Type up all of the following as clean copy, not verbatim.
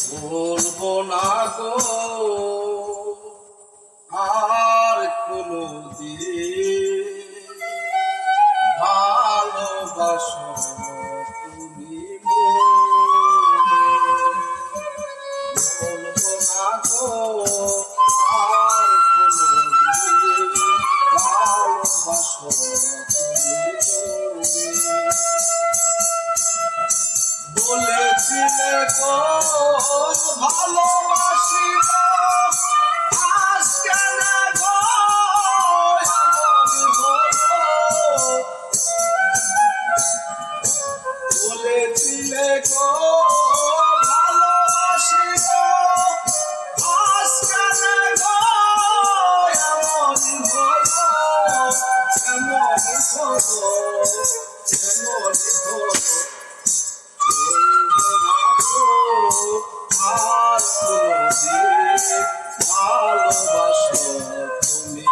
বলবো না গো আর কোনদিন ভালোবাসো তুমি বলবো না গো আর কোনদিন ভালোবাসো তুমি বলেছিলে গো ভালোবাসি গো আজকে না গো বলেছিলে গো ভালোবাসি গো আজকে না গো এমনই হলো এমনই হলো এমনই হলো আর কোনদিন ভালোবাসো তুমি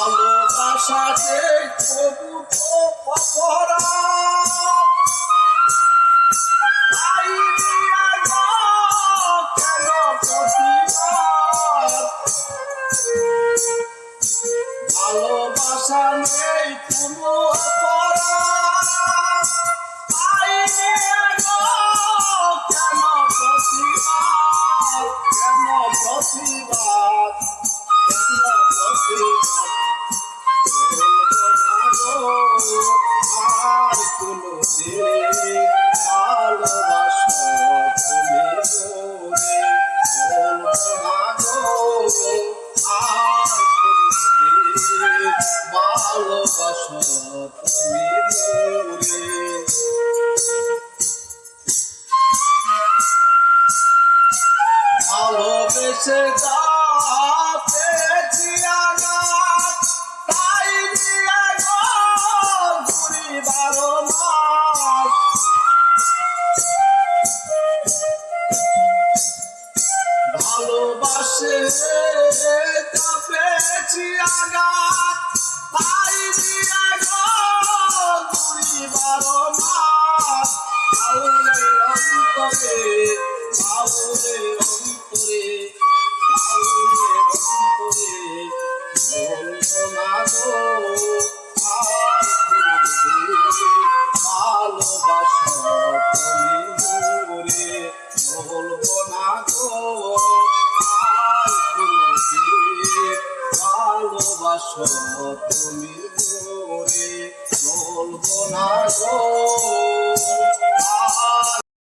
ভালোবাসাতে তবু তো অপরাধ তাই দিয়া গো কেন প্রতিবাদ ভালোবাসা নেই কোনো অপরাধ তাই দিয়া গো কেন প্রতিবাদ কেন প্রতিবাদ কেন প্রতিবাদ আর কোনদিন ভালোবাসো তুমি মোরে বলবো না গো আর কোনদিন ভালোবাসো তুমি মোরে ভালোবেসে যা পেয়েছি আঘাত তাই দিয়া গো ঘুরি 12 মাস ভালোবাসে যা পেয়েছি আঘাত তাই দিয়া গো ঘুরি 12 মাস বাউলের অন্তরে বাউলের অন্তরে বাউলের অন্তরে বলবো না গো আর কোনদিন ভালোবাসো তুমি মোরে বলবো না গো আর কোনদিন ভালোবাসো তুমি মোরে বলবো না গো